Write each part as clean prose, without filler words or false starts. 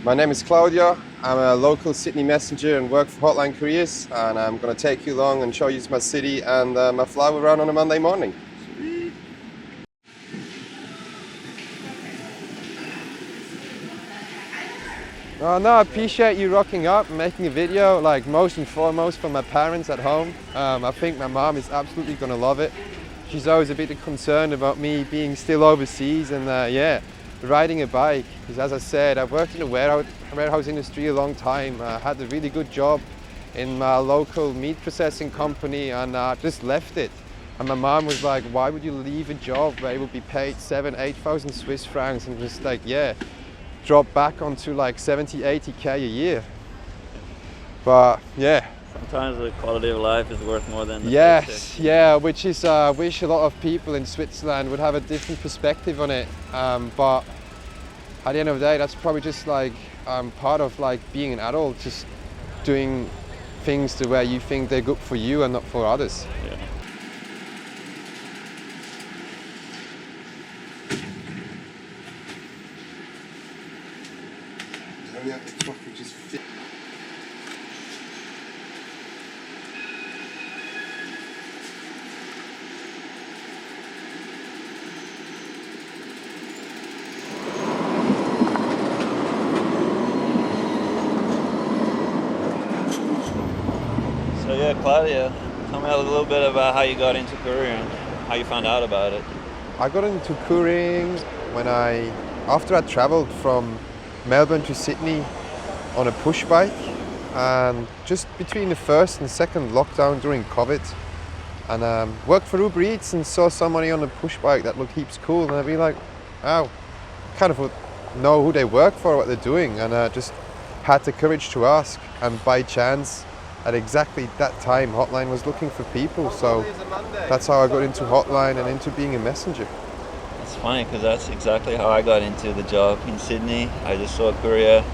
My name is Claudio. I'm a local Sydney messenger and work for Hotline Couriers, and I'm going to take you along and show you my city and my flower run on a Monday morning. Oh, no, I appreciate you rocking up and making a video, like most and foremost for my parents at home. I think my mom is absolutely going to love it. She's always a bit concerned about me being still overseas and riding a bike. Because as I said, I've worked in the warehouse industry a long time. I had a really good job in my local meat processing company and I just left it. And my mom was like, why would you leave a job where you would be paid 8,000 Swiss francs and just like, drop back onto like 70, 80K a year. But yeah. Sometimes the quality of life is worth more than the Yes, paycheck. yeah, which is, wish a lot of people in Switzerland would have a different perspective on it. But at the end of the day, that's probably just like part of like being an adult, just doing things to where you think they're good for you and not for others. Yeah. So yeah, Claudio, tell me a little bit about how you got into courier and how you found out about it. I got into couriering after I traveled from Melbourne to Sydney on a push bike, and just between the first and second lockdown during COVID, and worked for Uber Eats and saw somebody on a push bike that looked heaps cool, and I'd be like, oh, kind of know who they work for, what they're doing, and I just had the courage to ask, and by chance at exactly that time Hotline was looking for people, so that's how I got into Hotline and into being a messenger. It's funny because that's exactly how I got into the job in Sydney. I just saw a courier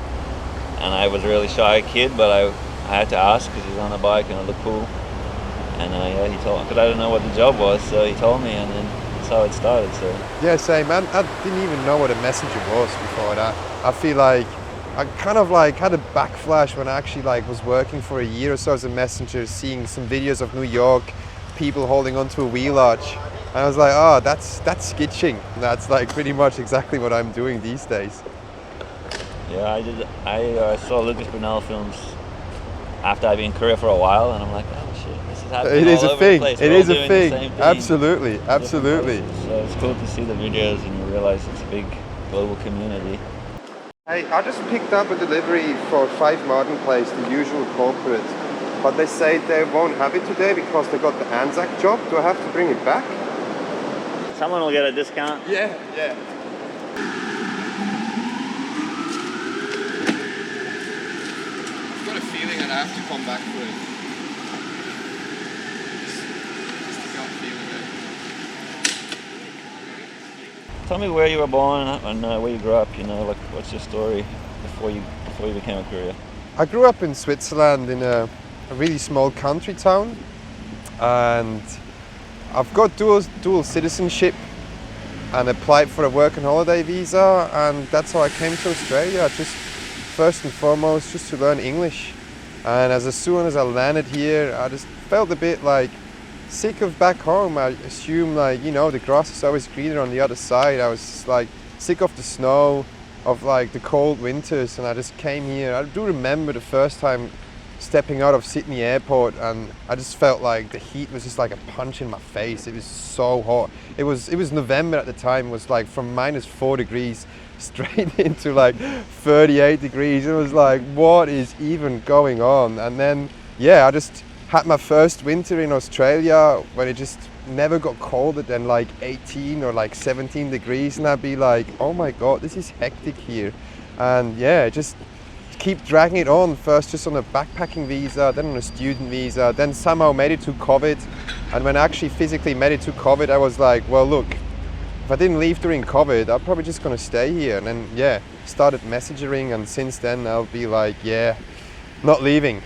and I was a really shy kid, but I had to ask because he was on a bike and it looked cool. And he told me, because I didn't know what the job was, so he told me, and then that's how it started. So yeah, same. I didn't even know what a messenger was before that. I feel like I kind of like had a backflash when I actually like was working for a year or so as a messenger, seeing some videos of New York, people holding onto a wheel arch. And I was like, oh, that's skitching. That's like pretty much exactly what I'm doing these days. yeah, I saw Lucas Brunel films after I've been in Korea for a while, and I'm like, oh shit, this is happening It is all a over the thing. place. It We're all is a doing the thing. same thing. Absolutely, absolutely. So it's cool to see the videos and you realize it's a big global community. Hey, I just picked up a delivery for 5 Martin Place, the usual corporate. But they say they won't have it today because they got the Anzac job. Do I have to bring it back? Someone will get a discount. Yeah. I've got a feeling that I have to come back for it. Just a gut feeling there. Tell me where you were born and where you grew up. You know, like what's your story before you became a courier? I grew up in Switzerland in a really small country town, and I've got dual citizenship and applied for a work and holiday visa, and that's how I came to Australia, just first and foremost just to learn English. And as soon as I landed here, I just felt a bit like sick of back home. I assume like, you know, the grass is always greener on the other side. I was just, like sick of the snow, of like the cold winters, and I just came here. I do remember the first time stepping out of Sydney airport, and I just felt like the heat was just like a punch in my face. It was so hot. It was November at the time. It was like from -4 degrees straight into like 38 degrees. It was like, what is even going on? And then I just had my first winter in Australia when it just never got colder than like 18 or like 17 degrees, and I'd be like, oh my god, this is hectic here. And just keep dragging it on, first just on a backpacking visa, then on a student visa, then somehow made it to COVID. And when I actually physically made it to COVID, I was like, well look, if I didn't leave during COVID, I'm probably just gonna stay here. And then started messaging, and since then I'll be like, not leaving.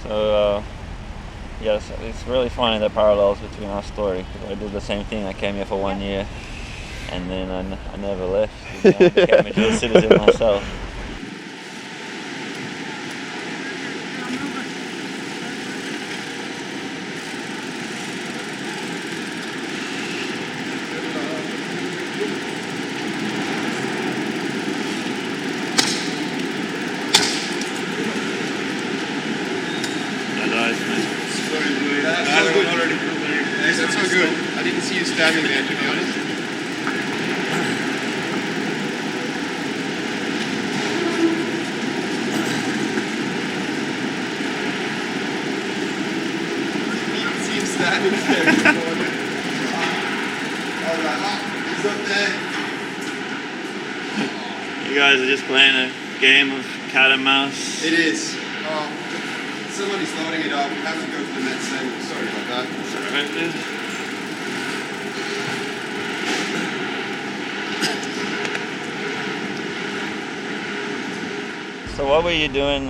So yes, it's really funny the parallels between our story. I did the same thing. I came here for 1 year, and then I never left. I became a dual citizen myself. standing there, to be honest. You can see him standing there. Alright, he's up there. You guys are just playing a game of cat and mouse. It is. Somebody's loading it up. We have to go to the Met Center. Sorry about that. Sorry, dude. So what were you doing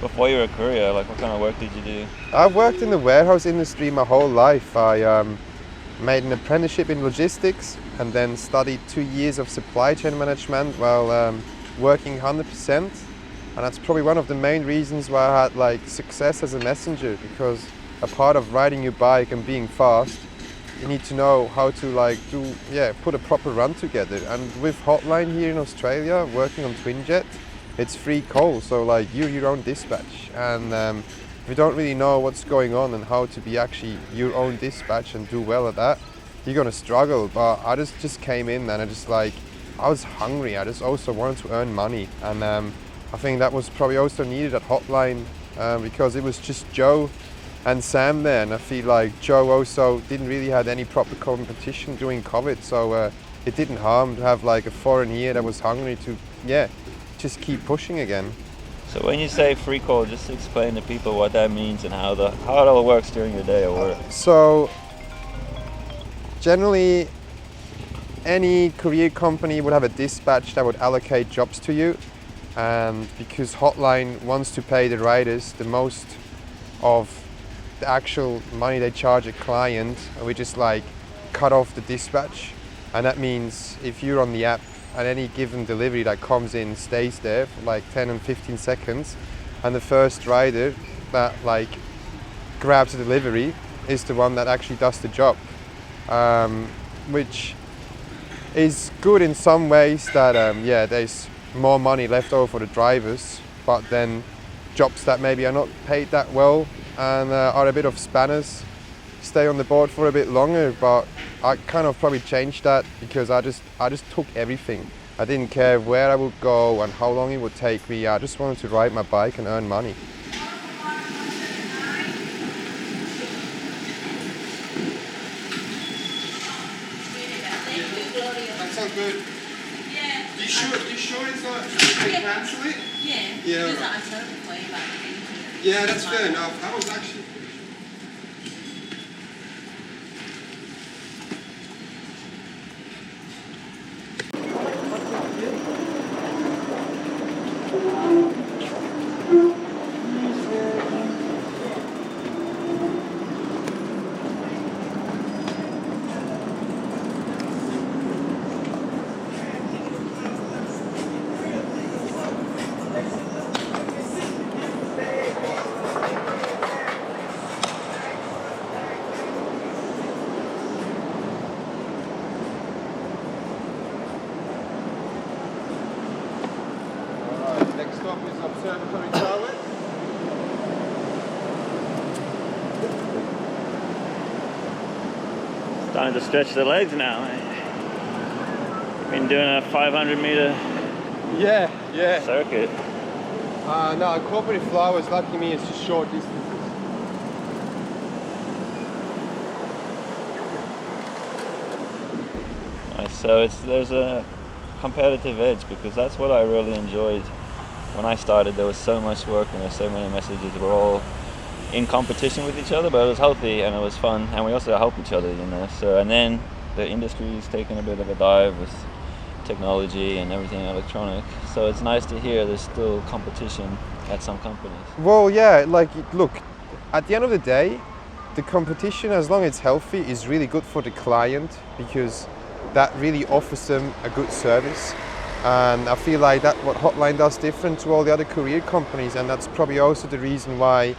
before you were a courier? Like, what kind of work did you do? I've worked in the warehouse industry my whole life. I made an apprenticeship in logistics and then studied 2 years of supply chain management while working 100%. And that's probably one of the main reasons why I had like success as a messenger, because a part of riding your bike and being fast, you need to know how to put a proper run together. And with Hotline here in Australia, working on Twinjet, it's free call, so like you're your own dispatch. And if you don't really know what's going on and how to be actually your own dispatch and do well at that, you're gonna struggle. But I just came in and I was hungry. I just also wanted to earn money, and I think that was probably also needed at Hotline because it was just Joe and Sam there, and I feel like Joe also didn't really have any proper competition during COVID, so it didn't harm to have like a foreign here that was hungry to just keep pushing again. So when you say free call, just explain to people what that means and how it all works during your day at work. So generally any courier company would have a dispatch that would allocate jobs to you. And because Hotline wants to pay the riders the most of the actual money they charge a client, we just like cut off the dispatch. And that means if you're on the app and any given delivery that comes in stays there for like 10 and 15 seconds, and the first rider that like grabs the delivery is the one that actually does the job, which is good in some ways that there's more money left over for the drivers, but then jobs that maybe are not paid that well and are a bit of spanners stay on the board for a bit longer. But I kind of probably changed that because I just took everything. I didn't care where I would go and how long it would take me. I just wanted to ride my bike and earn money. That sounds good. You sure it's not? Can you cancel it? Yeah. Yeah, that's fair enough. I was actually. Next stop is Observatory Tower. Starting to stretch the legs now. Been doing a 500-meter Yeah. circuit. No, cooperative flowers, lucky me, it's just short distances. Nice. So there's a competitive edge, because that's what I really enjoyed. When I started, there was so much work and there's so many messages. We're all in competition with each other, but it was healthy and it was fun, and we also help each other, you know. So, and then the industry's taken a bit of a dive with technology and everything electronic. So it's nice to hear there's still competition at some companies. Well, yeah, like, look, at the end of the day, the competition, as long as it's healthy, is really good for the client, because that really offers them a good service. And I feel like that's what Hotline does different to all the other courier companies, and that's probably also the reason why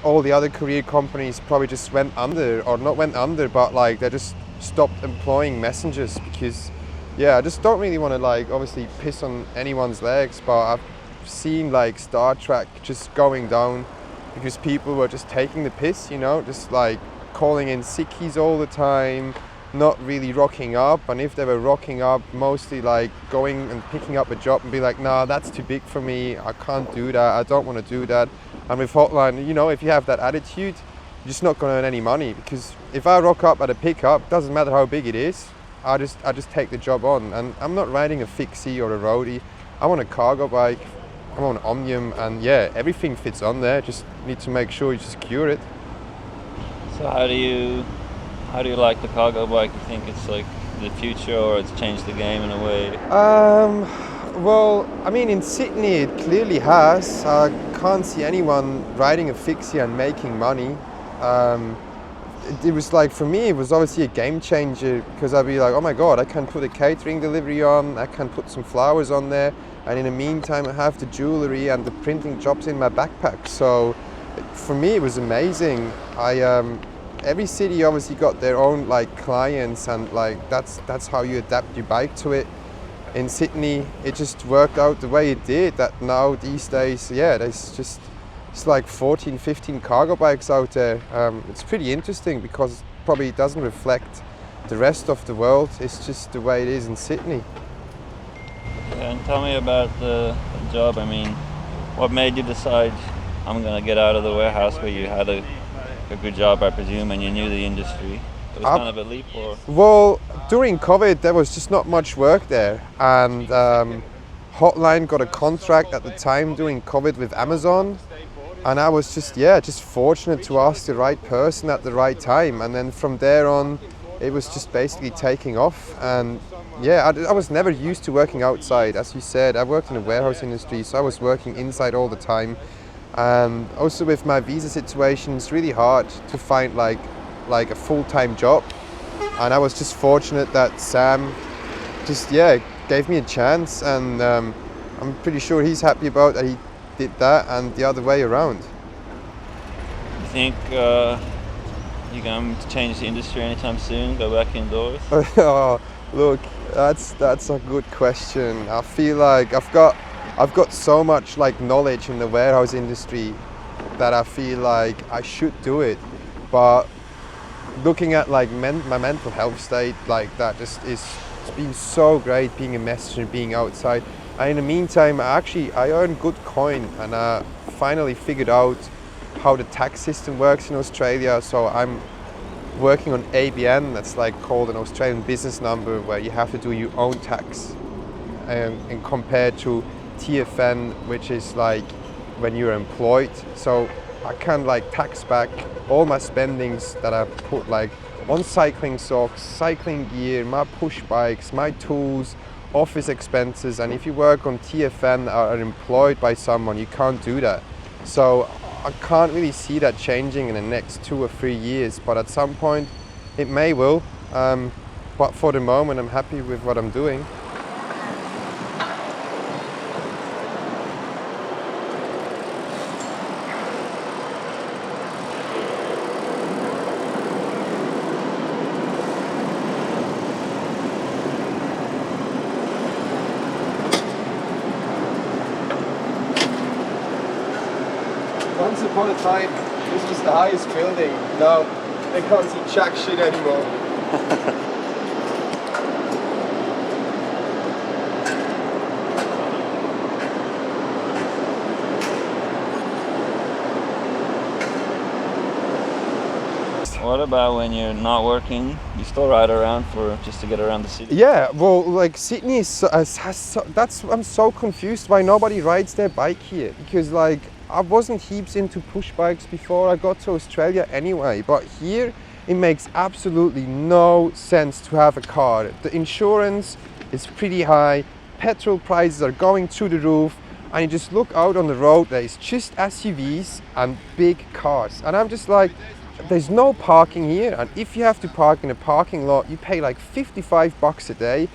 all the other courier companies probably just went under, or not went under, but like they just stopped employing messengers. Because I just don't really want to like obviously piss on anyone's legs, but I've seen like Star Trek just going down because people were just taking the piss, you know, just like calling in sickies all the time, not really rocking up, and if they were rocking up, mostly like going and picking up a job and be like, nah, that's too big for me, I can't do that, I don't want to do that. And with Hotline, you know, if you have that attitude, you're just not going to earn any money, because if I rock up at a pickup, doesn't matter how big it is, I just take the job on. And I'm not riding a fixie or a roadie. I want a cargo bike, I want an Omnium, and yeah, everything fits on there. Just need to make sure you secure it. So how do you like the cargo bike? You think it's like the future, or it's changed the game in a way? Well, I mean, in Sydney it clearly has. I can't see anyone riding a fixie and making money. It was like, for me, it was obviously a game changer, because I'd be like, oh my god, I can put a catering delivery on, I can put some flowers on there, and in the meantime I have the jewellery and the printing jobs in my backpack. So for me it was amazing. Every city obviously got their own like clients, and like that's how you adapt your bike to it. In Sydney it just worked out the way it did, that now these days, yeah, it's like 14, 15 cargo bikes out there. It's pretty interesting, because probably doesn't reflect the rest of the world. It's just the way it is in Sydney. Yeah, and tell me about the job. I mean, what made you decide, I'm gonna get out of the warehouse, where you had a good job, I presume, and you knew the industry? It was kind of a leap, or? Well, during COVID there was just not much work there, and Hotline got a contract at the time during COVID with Amazon, and I was just fortunate to ask the right person at the right time, and then from there on it was just basically taking off. And yeah, I was never used to working outside. As you said, I worked in the warehouse industry, so I was working inside all the time. And also with my visa situation, it's really hard to find like a full-time job. And I was just fortunate that Sam just, yeah, gave me a chance, and I'm pretty sure he's happy about that he did that, and the other way around. You think you're going to change the industry anytime soon, go back indoors? Oh, look, that's a good question. I feel like I've got so much like knowledge in the warehouse industry that I feel like I should do it, but looking at like my mental health state, like that just it's been so great being a messenger, being outside. And in the meantime, I earn good coin, and I finally figured out how the tax system works in Australia. So I'm working on ABN, that's like called an Australian business number, where you have to do your own tax, and compared to TFN, which is like when you're employed. So I can like tax back all my spendings that I put like on cycling socks, cycling gear, my push bikes, my tools, office expenses. And if you work on TFN or are employed by someone, you can't do that. So I can't really see that changing in the next 2 or 3 years, but at some point it may will. But for the moment I'm happy with what I'm doing. Once upon a time, this was the highest building. Now, they can't see jack shit anymore. What about when you're not working? You still ride around just to get around the city? Yeah, well, like Sydney I'm so confused why nobody rides their bike here, because like I wasn't heaps into push bikes before I got to Australia anyway, but here it makes absolutely no sense to have a car. The insurance is pretty high, petrol prices are going through the roof, and you just look out on the road, there's just SUVs and big cars, and I'm just like, there's no parking here, and if you have to park in a parking lot, you pay like $55 a day.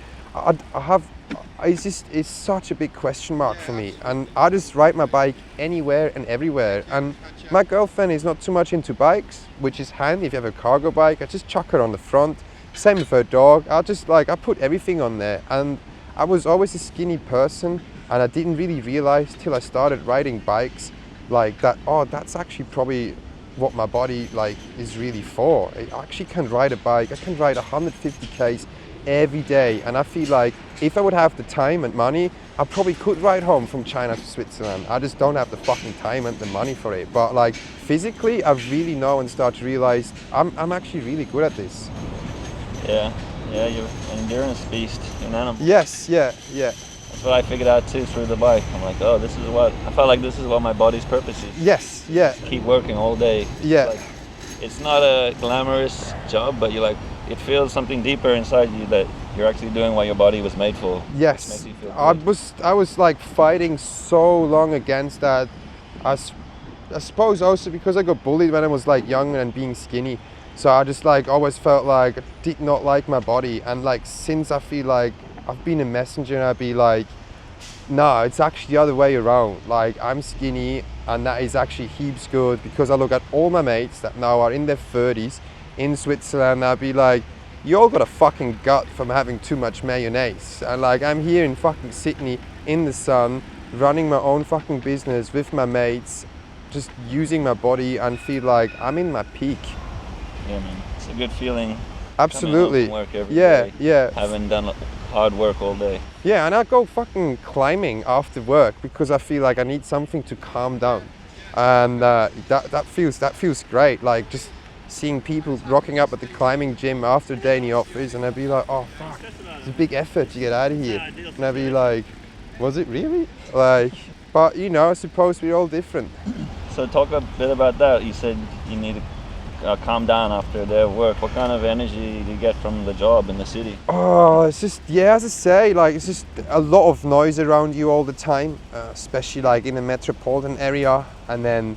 It's such a big question mark for me, and I just ride my bike anywhere and everywhere. And my girlfriend is not too much into bikes, which is handy if you have a cargo bike. I just chuck her on the front. Same with her dog. I put everything on there. And I was always a skinny person, and I didn't really realize till I started riding bikes like that, oh, that's actually probably what my body like is really for. I actually can ride a bike. I can ride 150 k's every day, and I feel like if I would have the time and money, I probably could ride home from China to Switzerland. I just don't have the fucking time and the money for it. But like physically, I really know and start to realize I'm actually really good at this. Yeah, you're an endurance beast. You're an animal. Yes, yeah. That's what I figured out too through the bike. I'm like, oh, I felt like this is what my body's purpose is. Yes, yeah. Keep working all day. Yeah. It's not a glamorous job, but it feels something deeper inside you that you're actually doing what your body was made for. Yes. Makes you feel good. I was like fighting so long against that. I suppose also because I got bullied when I was like young and being skinny. So I just like always felt like I did not like my body, and like since I feel like I've been a messenger and I'd be like, no, it's actually the other way around. Like I'm skinny and that is actually heaps good, because I look at all my mates that now are in their 30s in Switzerland. I'd be like, you all got a fucking gut from having too much mayonnaise. And like I'm here in fucking Sydney in the sun, running my own fucking business with my mates, just using my body, and feel like I'm in my peak. Yeah, man. It's a good feeling. Absolutely. Coming home from work every day, yeah. Having done hard work all day. Yeah, and I go fucking climbing after work because I feel like I need something to calm down, and that feels great. Like just seeing people rocking up at the climbing gym after a day in the office, and I'd be like, oh fuck, it's a big effort to get out of here, and I'd be like, was it really? Like, but you know, I suppose we're all different. So talk a bit about that. You said you need to calm down after a day of work. What kind of energy do you get from the job in the city? Oh, it's just, yeah, as I say, like it's just a lot of noise around you all the time, especially like in a metropolitan area. And then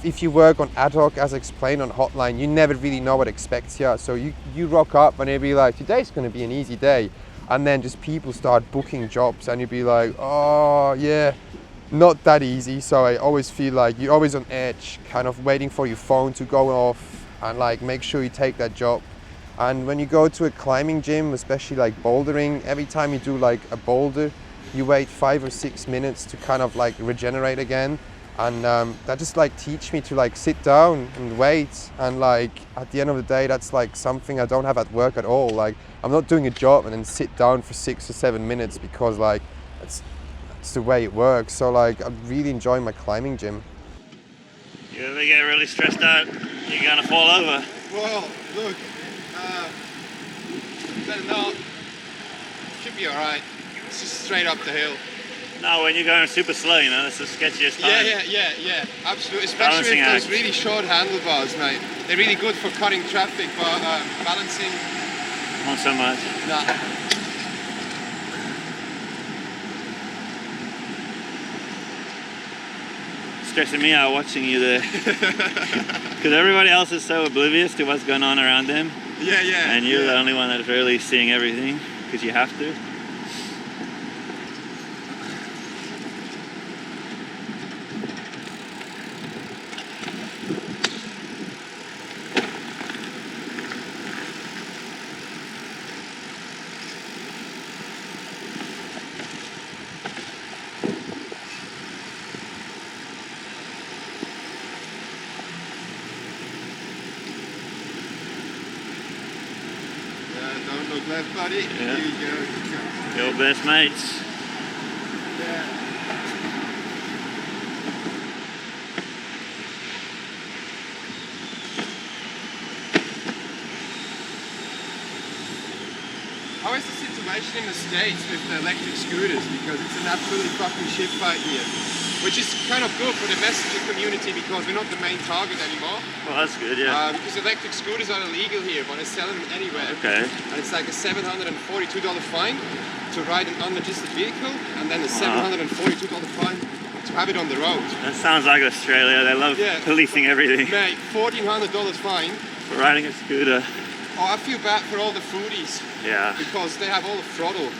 if you work on ad hoc, as explained on Hotline, you never really know what expects you. So you rock up and you'll be like, today's going to be an easy day. And then just people start booking jobs and you'll be like, oh yeah, not that easy. So I always feel like you're always on edge, kind of waiting for your phone to go off and like make sure you take that job. And when you go to a climbing gym, especially like bouldering, every time you do like a boulder, you wait 5 or 6 minutes to kind of like regenerate again. And that just like teach me to like sit down and wait. And like at the end of the day, that's like something I don't have at work at all. Like I'm not doing a job and then sit down for 6 or 7 minutes because like it's the way it works. So like I'm really enjoying my climbing gym. You ever get really stressed out? You're gonna fall over? Well, look, better not. Should be alright. It's just straight up the hill. No, when you're going super slow, you know, that's the sketchiest time. Yeah, absolutely. Especially with those really short handlebars, mate. They're really good for cutting traffic, but balancing... Not so much. Nah. Stressing me out watching you there. Because everybody else is so oblivious to what's going on around them. Yeah. And you're the only one that's really seeing everything, because you have to. Don't look left, buddy. Yeah. Here you go. Your best mates. Yeah. How is the situation in the States with the electric scooters? Because it's an absolutely fucking shit fight here. Which is kind of good for the messenger community because we're not the main target anymore. Well, that's good, yeah. Because electric scooters are illegal here, but they sell them anywhere. Okay. And it's like a $742 fine to ride an unregistered vehicle, and then a $742 fine to have it on the road. That sounds like Australia. They love policing everything. Mate, $1,400 fine. For riding a scooter. Oh, I feel bad for all the foodies. Yeah. Because they have all the throttle,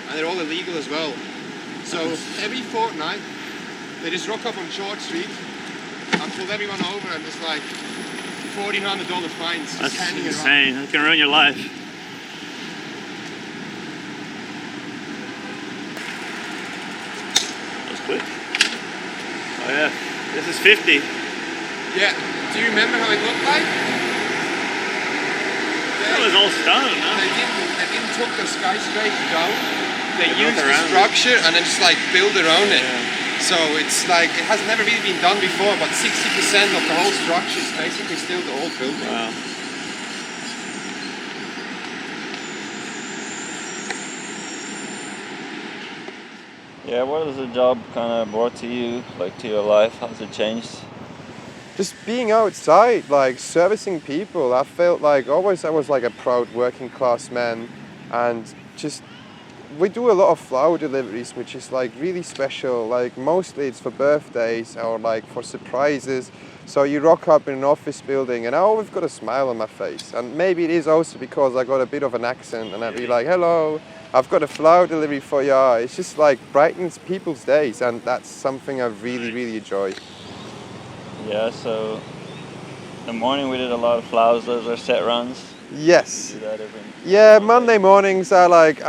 and they're all illegal as well. So every fortnight, they just rock up on George Street and pull everyone over, and it's like $1,400 fines. That's insane. That can ruin your life. That was quick. Oh yeah, this is 50. Yeah. Do you remember how it looked like? It was all stone, huh? They didn't took the skyscraper down. They built used the around it. structure and then just like build around it. Yeah. So it's like, it has never really been done before, but 60% of the whole structure is basically still the old building. Wow. Yeah, what has the job kind of brought to you, like to your life? How's it changed? Just being outside, like servicing people, I felt like always I was like a proud working class man, and just we do a lot of flower deliveries, which is like really special. Like mostly it's for birthdays or like for surprises. So you rock up in an office building and I always got a smile on my face. And maybe it is also because I got a bit of an accent and I'd be like, hello, I've got a flower delivery for you. It's just like brightens people's days, and that's something I really, really enjoy. Yeah, so in the morning we did a lot of flowers. Those are set runs. Yes. Do that every Yeah, Monday mornings I like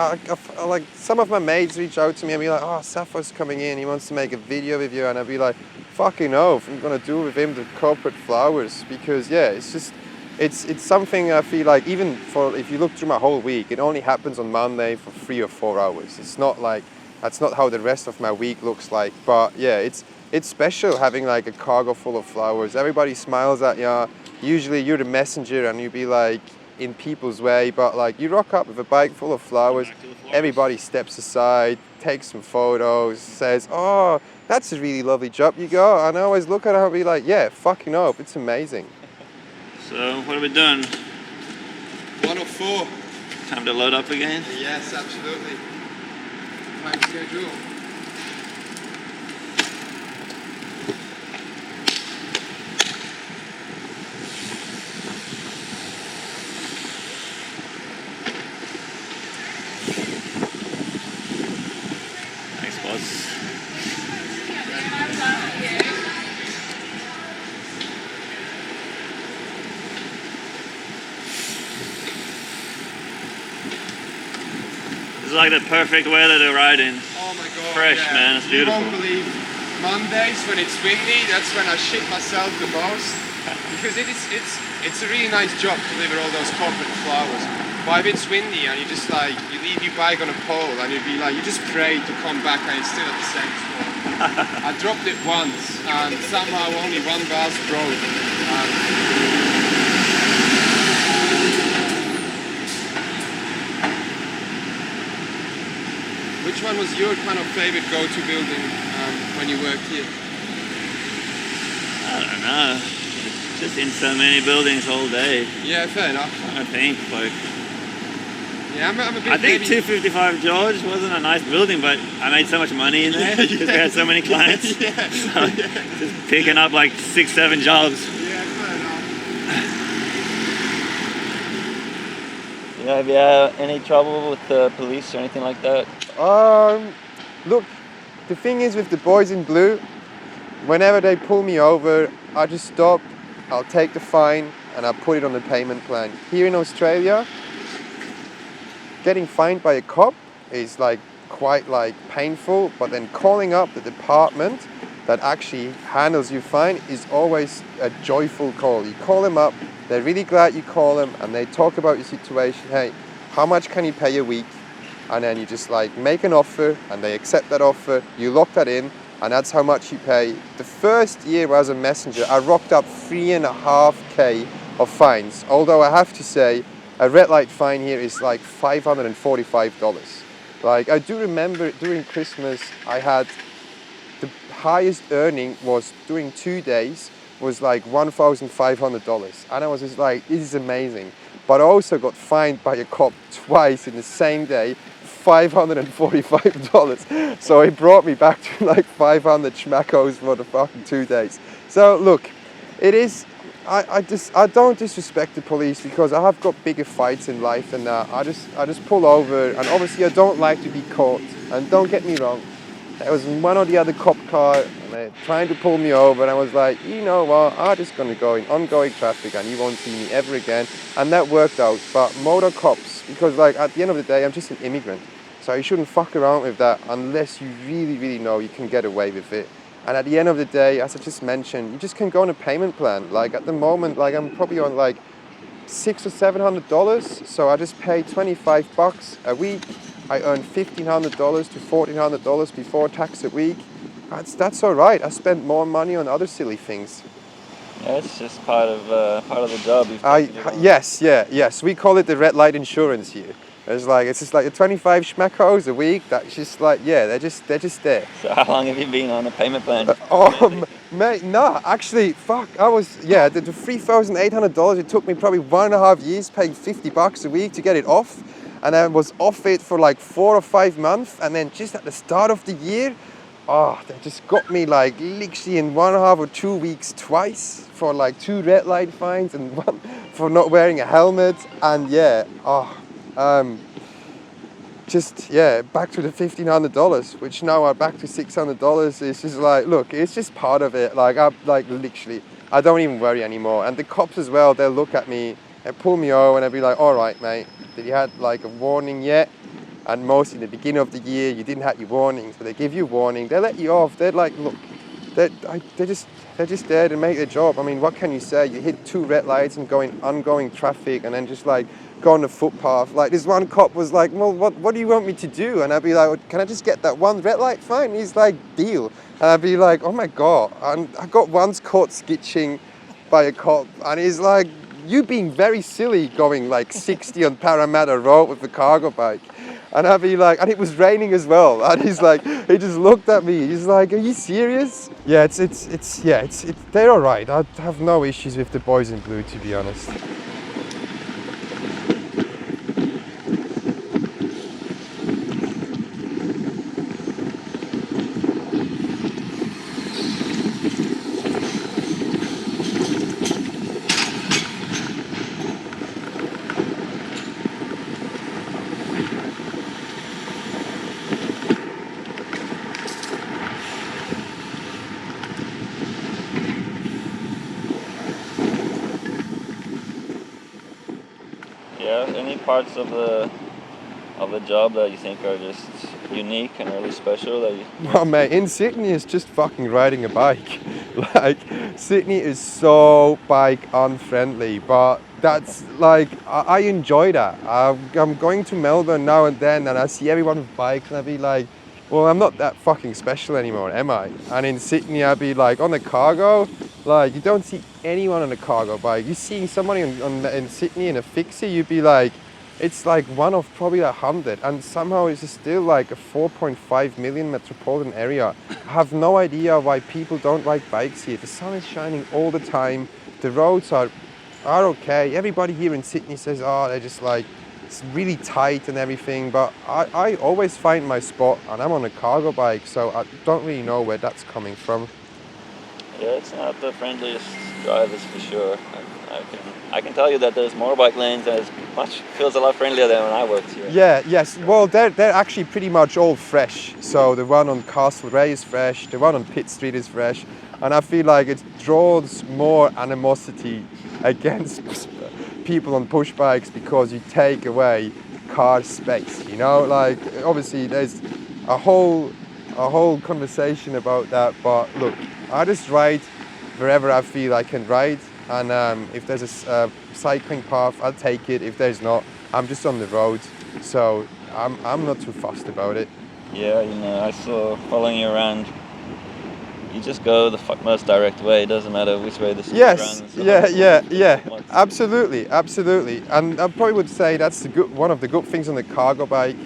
some of my mates reach out to me and be like, oh, SAFA'S coming in, he wants to make a video with you, and I'd be like, fucking oath, I'm gonna do with him the corporate flowers, because yeah, it's just it's something I feel like, even for if you look through my whole week, it only happens on Monday for 3 or 4 hours. It's not like that's not how the rest of my week looks like, but yeah, it's special having like a cargo full of flowers. Everybody smiles at you. Usually you're the messenger and you'd be like in people's way, but like you rock up with a bike full of flowers, everybody steps aside, takes some photos, says, oh, that's a really lovely job you got, and I always look at it and be like, yeah, fucking up, it's amazing. So what are we doing? 104. Time to load up again? Yes, absolutely. Time schedule. Thanks, boss. It's like the perfect weather to ride in. Oh my god. Fresh, yeah. man, it's beautiful. You won't believe Mondays when it's windy, that's when I shit myself the most. Because it's a really nice job to deliver all those corporate flowers. But if it's windy and you just like, you leave your bike on a pole and you'd be like, you just pray to come back and it's still at the same spot. I dropped it once and somehow only one vase broke. Which one was your kind of favorite go-to building when you worked here? I don't know. Just in so many buildings all day. Yeah, fair enough. I think, like, yeah, I'm a bit I think heavy. 255 George wasn't a nice building, but I made so much money in there because we had so many clients. Yeah, So just picking up like 6-7 jobs. yeah, fair enough. Yeah, have you had any trouble with the police or anything like that? Look, the thing is with the boys in blue, whenever they pull me over, I just stop, I'll take the fine and I'll put it on the payment plan. Here in Australia, getting fined by a cop is like quite like painful, but then calling up the department that actually handles your fine is always a joyful call. You call them up, they're really glad you call them, and they talk about your situation. Hey, how much can you pay a week? And then you just like make an offer and they accept that offer, you lock that in, and that's how much you pay. The first year as a messenger, I rocked up 3.5K of fines, although I have to say, a red light fine here is like $545. Like, I do remember during Christmas, I had the highest earning was during 2 days was like $1,500. And I was just like, this is amazing. But I also got fined by a cop twice in the same day, $545. So it brought me back to like 500 schmackos for the fucking 2 days. So look, it is, I don't disrespect the police because I have got bigger fights in life than that. I just pull over, and obviously I don't like to be caught. And don't get me wrong, there was one or the other cop car and they're trying to pull me over, and I was like, you know what, I'm just gonna go in ongoing traffic and you won't see me ever again. And that worked out. But motor cops, because like at the end of the day, I'm just an immigrant. So you shouldn't fuck around with that unless you really, really know you can get away with it. And at the end of the day, as I just mentioned, you just can go on a payment plan. Like at the moment, like I'm probably on like $600 or $700. So I just pay $25 a week. I earn $1,500 to $1,400 before tax a week. That's all right. I spend more money on other silly things. Yeah, it's just part of the job. You've taken it on. Yes. We call it the red light insurance here. It's just like the 25 schmeckos a week. That's just like, yeah, they're just there. So how long have you been on a payment plan? Mate, no, actually, fuck, the $3,800, it took me probably 1.5 years paying $50 a week to get it off. And I was off it for like 4 or 5 months. And then just at the start of the year, they just got me like literally in 1.5 or 2 weeks twice for like 2 red light fines and 1 for not wearing a helmet. And back to the $1,500, which now are back to $600. It's just like, look, it's just part of it. Like, I don't even worry anymore. And the cops as well, they'll look at me and pull me over and they'll be like, all right, mate, did you had like a warning yet? And most in the beginning of the year, you didn't have your warning, so they give you a warning. They let you off. They're like, look, they're just there to make their job. I mean, what can you say? You hit 2 red lights and go in ongoing traffic, and then just like go on the footpath. Like this one cop was like, well, what do you want me to do? And I'd be like, well, can I just get that 1 red light? Fine. He's like, deal. And I'd be like, oh my God. And I got once caught skitching by a cop, and he's like, you being very silly going like 60 on Parramatta Road with a cargo bike. And I'd be like, and it was raining as well. And he's like, he just looked at me. He's like, are you serious? Yeah, they're all right. I have no issues with the boys in blue, to be honest. Yeah, any parts of the job that you think are just unique and really special that you... Well, mate, in Sydney it's just fucking riding a bike. Like, Sydney is so bike unfriendly, but that's like, I enjoy that. I'm going to Melbourne now and then and I see everyone with bikes and I'd be like, well, I'm not that fucking special anymore, am I? And in Sydney I'd be like, on the cargo, like, you don't see anyone on a cargo bike. You see somebody in Sydney in a fixie, you'd be like, it's like one of probably 100, and somehow it's still like a 4.5 million metropolitan area. I have no idea why people don't ride bikes here. The sun is shining all the time. The roads are okay. Everybody here in Sydney says, oh, they're just like, it's really tight and everything, but I always find my spot, and I'm on a cargo bike, so I don't really know where that's coming from. Yeah, it's not the friendliest drivers for sure. I can tell you that there's more bike lanes and feels a lot friendlier than when I worked here. Yes. Well, they're actually pretty much all fresh. So the one on Castlereagh is fresh, the one on Pitt Street is fresh, and I feel like it draws more animosity against people on push bikes because you take away car space. You know, like obviously there's a whole conversation about that. But look, I just ride wherever I feel I can ride. And if there's a cycling path, I'll take it. If there's not, I'm just on the road. So I'm not too fussed about it. Yeah, you know, I saw following you around. You just go the most direct way. It doesn't matter which way the street runs. Yeah. Absolutely. And I probably would say that's one of the good things on the cargo bike.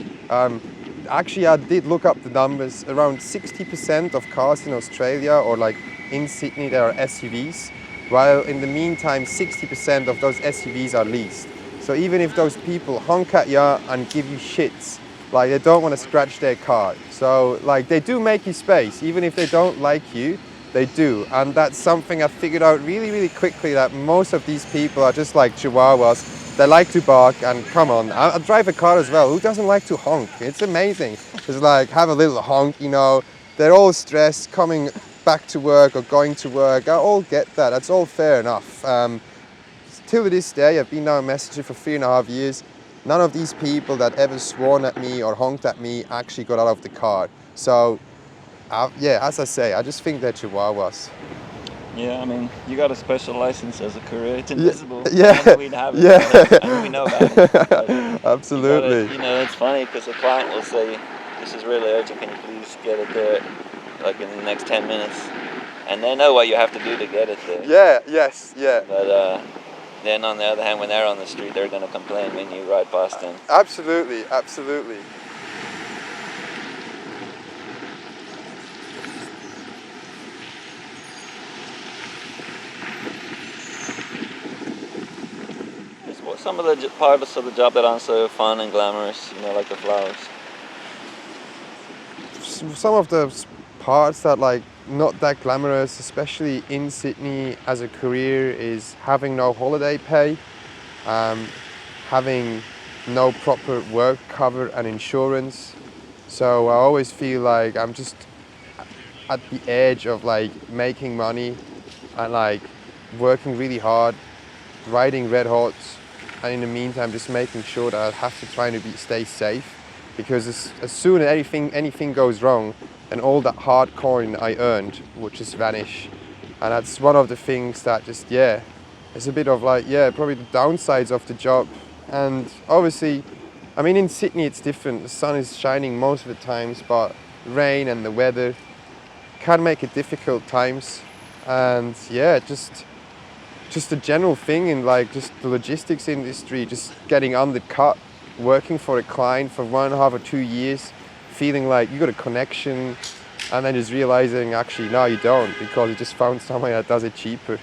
Actually, I did look up the numbers. Around 60% of cars in Australia or like in Sydney, there are SUVs. While in the meantime, 60% of those SUVs are leased. So even if those people honk at you and give you shits, like they don't want to scratch their car. So like they do make you space, even if they don't like you, they do. And that's something I figured out really, really quickly, that most of these people are just like chihuahuas. They like to bark, and come on, I drive a car as well. Who doesn't like to honk? It's amazing. It's like, have a little honk, you know. They're all stressed coming back to work or going to work. I all get that. That's all fair enough. Till this day, I've been now a messenger for 3.5 years. None of these people that ever sworn at me or honked at me actually got out of the car. So Yeah, as I say, I just think they're chihuahuas. Yeah, I mean, you got a special license as a courier. It's invisible. Yeah, And we'd have it. yeah. And we know about it. But Absolutely. you know, it's funny because the client will say, "This is really urgent. Can you please get it there, like in the next 10 minutes?" And they know what you have to do to get it there. Yeah. Yes. Yeah. But then on the other hand, when they're on the street, they're going to complain when you ride past them. Absolutely. Absolutely. What's some of the parts of the job that aren't so fun and glamorous? You know, like the flowers. Some of the parts that like not that glamorous, especially in Sydney as a courier, is having no holiday pay, having no proper work cover and insurance. So I always feel like I'm just at the edge of like making money and like working really hard, riding red hot, and in the meantime just making sure that I have to try to stay safe, because as soon as anything goes wrong, and all that hard coin I earned would just vanish. And that's one of the things that just, yeah, it's a bit of like, yeah, probably the downsides of the job. And obviously, I mean, in Sydney it's different. The sun is shining most of the times, but rain and the weather can make it difficult times. And yeah, just the general thing in like just the logistics industry, just getting undercut, working for a client for 1.5 or 2 years, feeling like you got a connection, and then just realizing actually no, you don't, because you just found someone that does it cheaper.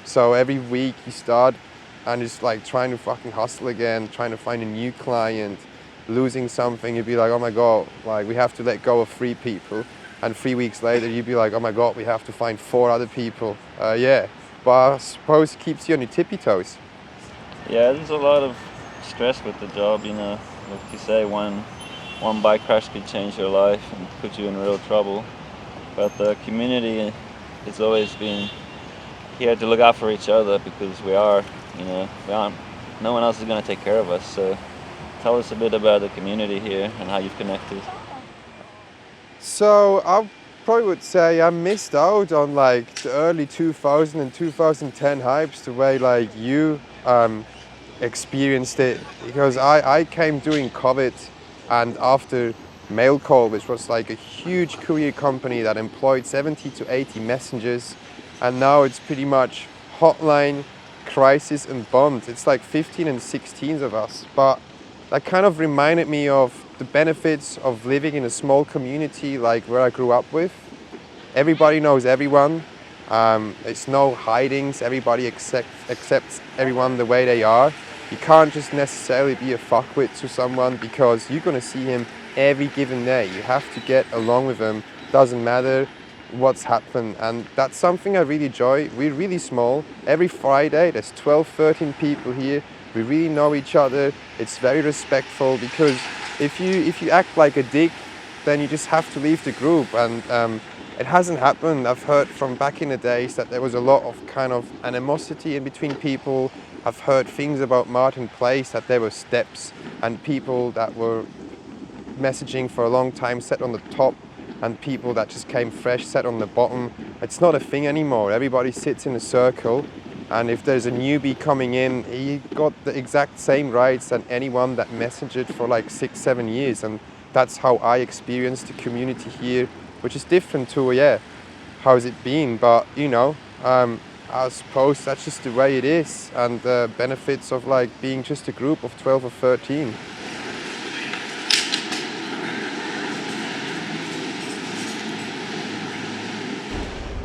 So every week you start and just like trying to fucking hustle again, trying to find a new client, losing something, you'd be like, oh my god, like we have to let go of 3 people, and 3 weeks later you'd be like, oh my god, we have to find 4 other people. Yeah, but I suppose it keeps you on your tippy toes. Yeah, there's a lot of stress with the job, you know. Like you say, one bike crash could change your life and put you in real trouble. But the community has always been here to look out for each other, because we aren't, no one else is going to take care of us. So tell us a bit about the community here and how you've connected. So I probably would say I missed out on like the early 2000 and 2010 hypes, the way like you experienced it, because I came during COVID and after Mail Call, which was like a huge courier company that employed 70 to 80 messengers, and now it's pretty much hotline, crisis and bond. It's like 15 and 16 of us, but that kind of reminded me of the benefits of living in a small community like where I grew up with. Everybody knows everyone. It's no hidings. Everybody accepts everyone the way they are. You can't just necessarily be a fuckwit to someone, because you're gonna see him every given day. You have to get along with him. Doesn't matter what's happened, and that's something I really enjoy. We're really small. Every Friday there's 12, 13 people here. We really know each other. It's very respectful, because if you act like a dick, then you just have to leave the group. And it hasn't happened. I've heard from back in the days that there was a lot of kind of animosity in between people. I've heard things about Martin Place, that there were steps and people that were messaging for a long time sat on the top, and people that just came fresh sat on the bottom. It's not a thing anymore. Everybody sits in a circle, and if there's a newbie coming in, he got the exact same rights as anyone that messaged for like 6-7 years. And that's how I experienced the community here, which is different to, yeah, how's it been? But I suppose that's just the way it is, and the benefits of like being just a group of 12 or 13.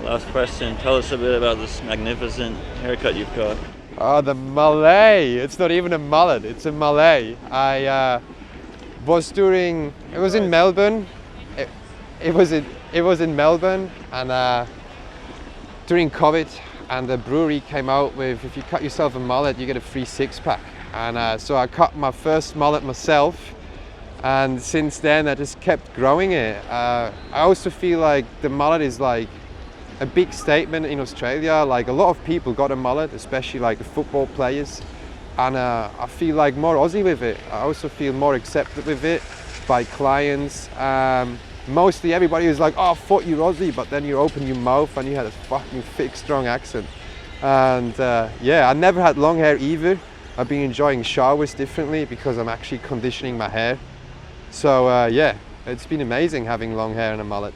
Last question, tell us a bit about this magnificent haircut you've got. Oh, the Malay. It's not even a mullet, it's a Malay. I was doing, it was in Melbourne. It was in Melbourne, and during COVID, and the brewery came out with, if you cut yourself a mullet, you get a free 6-pack. And so I cut my first mullet myself, and since then I just kept growing it. I also feel like the mullet is like a big statement in Australia. Like a lot of people got a mullet, especially like the football players, and I feel like more Aussie with it. I also feel more accepted with it by clients. mostly everybody was like, oh, I thought you're Aussie, but then you open your mouth and you had a fucking thick, strong accent. And yeah, I never had long hair either. I've been enjoying showers differently because I'm actually conditioning my hair. So yeah, it's been amazing having long hair and a mullet.